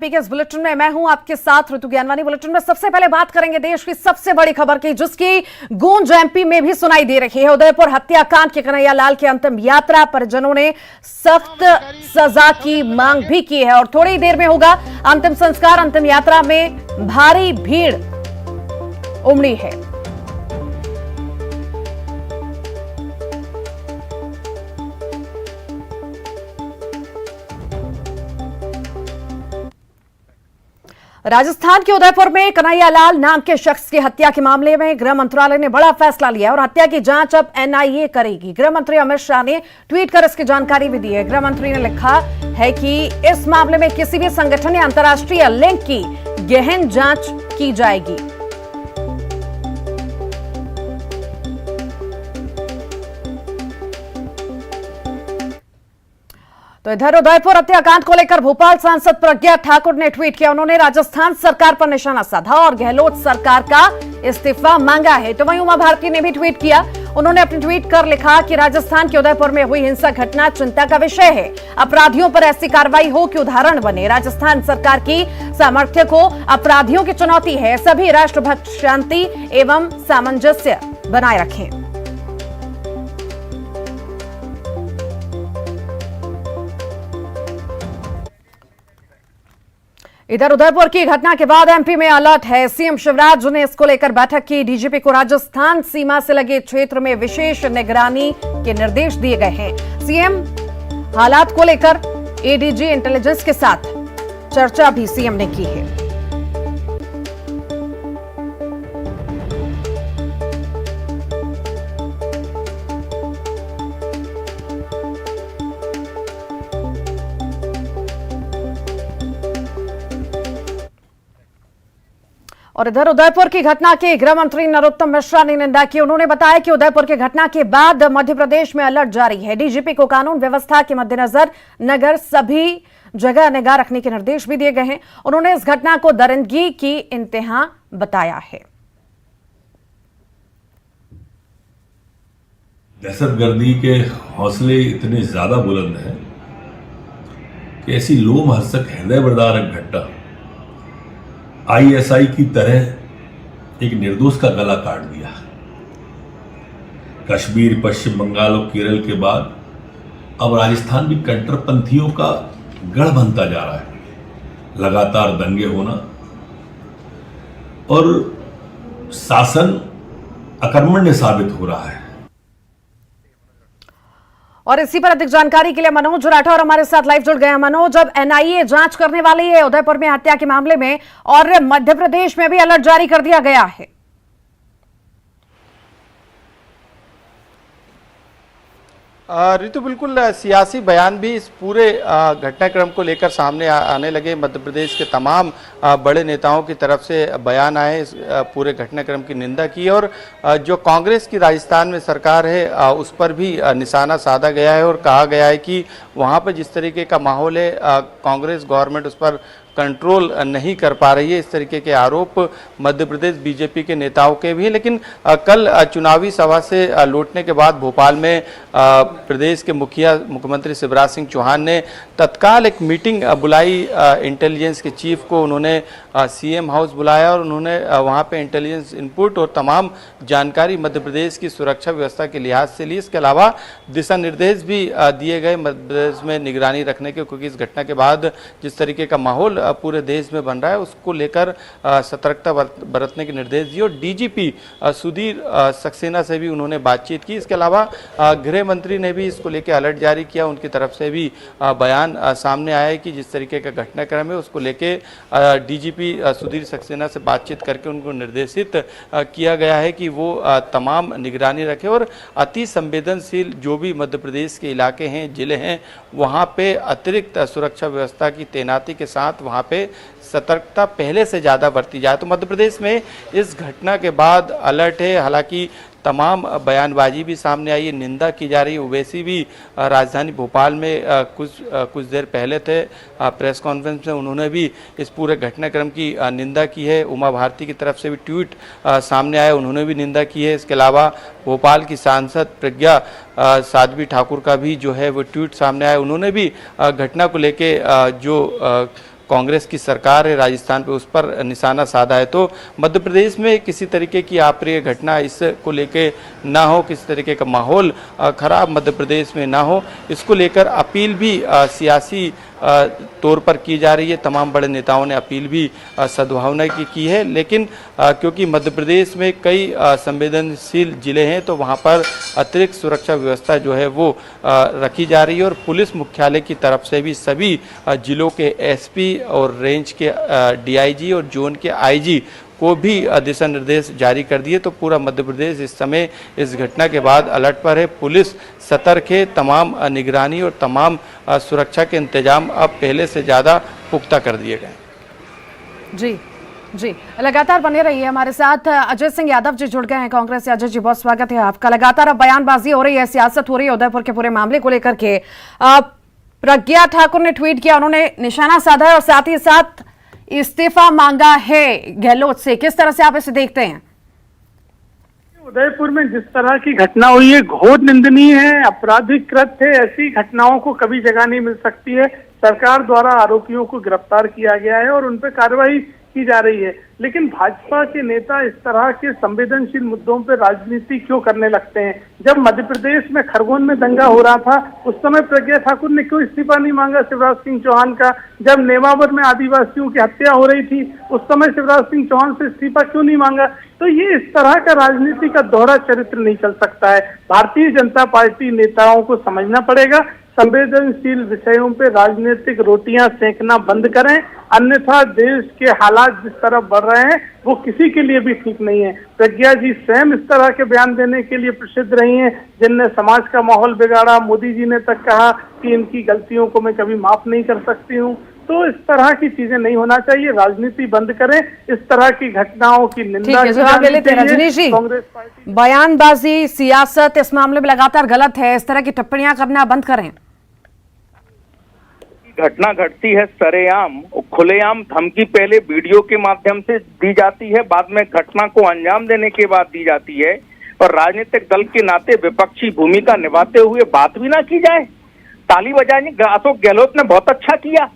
के इस बुलेटिन में मैं हूं आपके साथ ऋतु ज्ञानवानी। बुलेटिन में सबसे पहले बात करेंगे देश की सबसे बड़ी खबर की, जिसकी गूंज एमपी में भी सुनाई दे रही है। उदयपुर हत्याकांड के कन्हैया लाल की अंतिम यात्रा परिजनों ने सख्त सजा की मांग भी की है और थोड़ी देर में होगा अंतिम संस्कार। अंतिम यात्रा में भारी भीड़ उमड़ी है। राजस्थान के उदयपुर में कन्हैया लाल नाम के शख्स की हत्या के मामले में गृह मंत्रालय ने बड़ा फैसला लिया और हत्या की जांच अब एनआईए करेगी। गृह मंत्री अमित शाह ने ट्वीट कर इसकी जानकारी भी दी है। गृह मंत्री ने लिखा है कि इस मामले में किसी भी संगठन या अंतर्राष्ट्रीय लिंक की गहन जांच की जाएगी। तो इधर उदयपुर हत्याकांड को लेकर भोपाल सांसद प्रज्ञा ठाकुर ने ट्वीट किया। उन्होंने राजस्थान सरकार पर निशाना साधा और गहलोत सरकार का इस्तीफा मांगा है। तो वहीं उमा भारती ने भी ट्वीट किया। उन्होंने अपने ट्वीट कर लिखा कि राजस्थान के उदयपुर में हुई हिंसक घटना चिंता का विषय है। अपराधियों पर ऐसी कार्रवाई हो कि उदाहरण बने। राजस्थान सरकार की सामर्थ्य को अपराधियों की चुनौती है। सभी राष्ट्रभक्त शांति एवं सामंजस्य बनाए रखें। इधर उदयपुर की घटना के बाद एमपी में अलर्ट है। सीएम शिवराज ने इसको लेकर बैठक की। डीजीपी को राजस्थान सीमा से लगे क्षेत्र में विशेष निगरानी के निर्देश दिए गए हैं। सीएम हालात को लेकर एडीजी इंटेलिजेंस के साथ चर्चा भी सीएम ने की है। और इधर उदयपुर की घटना की गृह मंत्री नरोत्तम मिश्रा ने निंदा की। उन्होंने बताया कि उदयपुर की घटना के बाद मध्य प्रदेश में अलर्ट जारी है। डीजीपी को कानून व्यवस्था के मद्देनजर नगर सभी जगह निगाह रखने के निर्देश भी दिए गए हैं। उन्होंने इस घटना को दरिंदगी की इंतहा बताया है। दहशतगर्दी के हौसले इतने ज्यादा बुलंद हैं कि ऐसी लोमहर्षक हृदय विदारक घटना आईएसआई की तरह एक निर्दोष का गला काट दिया। कश्मीर, पश्चिम बंगाल और केरल के बाद अब राजस्थान भी कट्टरपंथियों का गढ़ बनता जा रहा है। लगातार दंगे होना और शासन अकर्मण्य साबित हो रहा है। और इसी पर अधिक जानकारी के लिए मनोज राठौर हमारे साथ लाइव जुड़ गए हैं। मनोज, अब एनआईए जांच करने वाली है उदयपुर में हत्या के मामले में और मध्य प्रदेश में भी अलर्ट जारी कर दिया गया है। ऋतु, बिल्कुल सियासी बयान भी इस पूरे घटनाक्रम को लेकर सामने आने लगे। मध्य प्रदेश के तमाम बड़े नेताओं की तरफ से बयान आए, इस पूरे घटनाक्रम की निंदा की और जो कांग्रेस की राजस्थान में सरकार है उस पर भी निशाना साधा गया है और कहा गया है कि वहाँ पर जिस तरीके का माहौल है कांग्रेस गवर्नमेंट उस पर कंट्रोल नहीं कर पा रही है। इस तरीके के आरोप मध्य प्रदेश बीजेपी के नेताओं के भी हैं। लेकिन कल चुनावी सभा से लौटने के बाद भोपाल में प्रदेश के मुख्यमंत्री शिवराज सिंह चौहान ने तत्काल एक मीटिंग बुलाई। इंटेलिजेंस के चीफ को उन्होंने सीएम हाउस बुलाया और उन्होंने वहां पे इंटेलिजेंस इनपुट और तमाम जानकारी मध्य प्रदेश की सुरक्षा व्यवस्था के लिहाज से ली। इसके अलावा दिशा निर्देश भी दिए गए मध्य प्रदेश में निगरानी रखने के, क्योंकि इस घटना के बाद जिस तरीके का माहौल पूरे देश में बन रहा है उसको लेकर सतर्कता बरतने के निर्देश दिए और डीजीपी सुधीर सक्सेना से भी उन्होंने बातचीत की। इसके अलावा गृह मंत्री ने भी इसको लेकर अलर्ट जारी किया। उनकी तरफ से भी बयान सामने आया है कि जिस तरीके का घटनाक्रम है उसको लेकर डीजीपी सुधीर सक्सेना से बातचीत करके उनको निर्देशित किया गया है कि वो तमाम निगरानी रखे और अति संवेदनशील जो भी मध्य प्रदेश के इलाके हैं, जिले हैं, वहाँ पे अतिरिक्त सुरक्षा व्यवस्था की तैनाती के साथ वहाँ पे सतर्कता पहले से ज़्यादा बरती जाए। तो मध्य प्रदेश में इस घटना के बाद अलर्ट है। हालांकि तमाम बयानबाजी भी सामने आई है, निंदा की जा रही है। ओवैसी भी राजधानी भोपाल में कुछ देर पहले थे प्रेस कॉन्फ्रेंस में, उन्होंने भी इस पूरे घटनाक्रम की निंदा की है। उमा भारती की तरफ से भी ट्वीट सामने आया, उन्होंने भी निंदा की है। इसके अलावा भोपाल की सांसद प्रज्ञा साध्वी ठाकुर का भी जो है वो ट्वीट सामने आया, उन्होंने भी घटना को लेके जो कांग्रेस की सरकार है राजस्थान पे, उस पर निशाना साधा है। तो मध्य प्रदेश में किसी तरीके की अप्रिय घटना इसको लेके ना हो, किसी तरीके का माहौल खराब मध्य प्रदेश में ना हो, इसको लेकर अपील भी सियासी तौर पर की जा रही है। तमाम बड़े नेताओं ने अपील भी सद्भावना की है, लेकिन क्योंकि मध्य प्रदेश में कई संवेदनशील जिले हैं तो वहां पर अतिरिक्त सुरक्षा व्यवस्था जो है वो रखी जा रही है और पुलिस मुख्यालय की तरफ से भी सभी जिलों के एसपी और रेंज के डीआईजी और जोन के आईजी को भी दिशा निर्देश जारी कर दिए। तो पूरा मध्य प्रदेश इस समय इस घटना के बाद अलर्ट पर है। पुलिस सतर्क है, तमाम निगरानी और तमाम सुरक्षा के इंतजाम अब पहले से ज़्यादा पुख्ता कर दिए गए। जी जी, लगातार बने रहिए हमारे साथ। अजय सिंह यादव जी जुड़ गए हैं कांग्रेस से। अजय जी, बहुत स्वागत है आपका। लगातार अब बयानबाजी हो रही है, सियासत हो रही है उदयपुर के पूरे मामले को लेकर के। प्रज्ञा ठाकुर ने ट्वीट किया, उन्होंने निशाना साधा है और साथ ही साथ इस्तीफा मांगा है गहलोत से। किस तरह से आप इसे देखते हैं? उदयपुर में जिस तरह की घटना हुई है घोर निंदनीय है, आपराधिक कृत्य है। ऐसी घटनाओं को कभी जगह नहीं मिल सकती है। सरकार द्वारा आरोपियों को गिरफ्तार किया गया है और उन पर कार्रवाई की जा रही है, लेकिन भाजपा के नेता इस तरह के संवेदनशील मुद्दों पर राजनीति क्यों करने लगते हैं? जब मध्य प्रदेश में खरगोन में दंगा हो रहा था उस समय प्रज्ञा ठाकुर ने क्यों इस्तीफा नहीं मांगा शिवराज सिंह चौहान का? जब नेमावर में आदिवासियों की हत्या हो रही थी उस समय शिवराज सिंह चौहान से इस्तीफा क्यों नहीं मांगा? तो ये इस तरह का राजनीति का दोहरा चरित्र नहीं चल सकता है। भारतीय जनता पार्टी नेताओं को समझना पड़ेगा, संवेदनशील विषयों पे राजनीतिक रोटियां सेकना बंद करें, अन्यथा देश के हालात जिस तरफ बढ़ रहे हैं वो किसी के लिए भी ठीक नहीं है। प्रज्ञा जी स्वयं इस तरह के बयान देने के लिए प्रसिद्ध रही हैं, जिनने समाज का माहौल बिगाड़ा। मोदी जी ने तक कहा कि इनकी गलतियों को मैं कभी माफ नहीं कर सकती हूँ। तो इस तरह की चीजें नहीं होना चाहिए, राजनीति बंद करें, इस तरह की घटनाओं की निंदा की जवाब ले लेते हैं रजनीश जी। कांग्रेस पार्टी बयानबाजी, सियासत इस मामले में लगातार गलत है, इस तरह की टिप्पणियां करना बंद करें। घटना घटती है सरेआम, खुलेआम धमकी पहले वीडियो के माध्यम से दी जाती है, बाद में घटना को अंजाम देने के बाद दी जाती है, और राजनीतिक दल के नाते विपक्षी भूमिका निभाते हुए बात भी ना की जाए। ताली बजानी अशोक गहलोत ने बहुत अच्छा किया,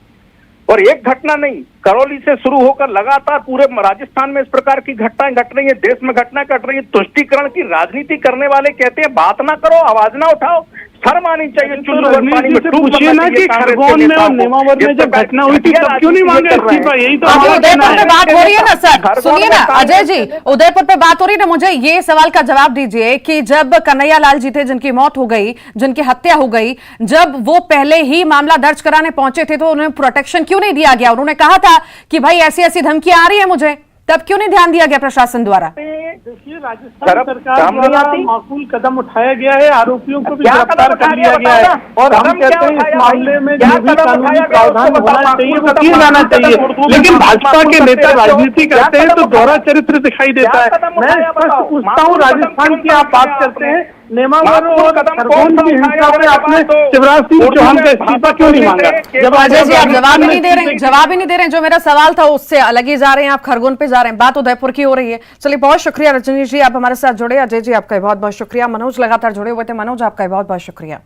और एक घटना नहीं, करौली से शुरू होकर लगातार पूरे राजस्थान में इस प्रकार की घटनाएं घट रही है, देश में घटनाएं घट रही है। तुष्टीकरण की राजनीति करने वाले कहते हैं बात ना करो, आवाज ना उठाओ, शर्म आनी चाहिए। पूछिए ना कि खरगोन में और नेमावर में जब घटना हुई थी तब क्यों नहीं मांगा इस्तीफा? यही तो उदयपुर पे बात हो रही है ना सर, सुनिए ना अजय जी, उदयपुर पे बात हो रही है ना। मुझे ये सवाल का जवाब दीजिए कि जब कन्हैया लाल जी थे जिनकी मौत हो गई, जिनकी हत्या हो गई, जब वो पहले ही मामला दर्ज कराने पहुंचे थे तो उन्हें प्रोटेक्शन क्यों नहीं दिया गया? उन्होंने कहा था कि भाई ऐसी ऐसी धमकियां आ रही है मुझे, तब क्यों नहीं ध्यान दिया गया प्रशासन द्वारा? देखिए, राजस्थान सरकार द्वारा माकूल कदम उठाया गया है, आरोपियों को भी गिरफ्तार कर लिया गया है, और हम कहते हैं इस मामले में जो भी कानूनी प्रावधान होना चाहिए वो किया जाना चाहिए। लेकिन भाजपा के नेता राजनीति करते हैं तो दोहरा चरित्र दिखाई देता है। मैं स्पष्ट पूछता हूँ, राजस्थान की आप बात करते हैं, नेमावर और खरगोन की हिंसा पे आपने शिवराज सिंह चौहान का इस्तीफा क्यों नहीं मांगा? जब अजय जी आप जवाब ही नहीं दे रहे हैं, जो मेरा सवाल था उससे अलग ही जा रहे हैं, आप खरगोन पे जा रहे हैं, बात उदयपुर की हो रही है। चलिए, बहुत शुक्रिया रजनीश जी, आप हमारे साथ जुड़े। अजय जी आपका बहुत बहुत शुक्रिया। मनोज लगातार जुड़े हुए थे, मनोज आपका बहुत बहुत शुक्रिया।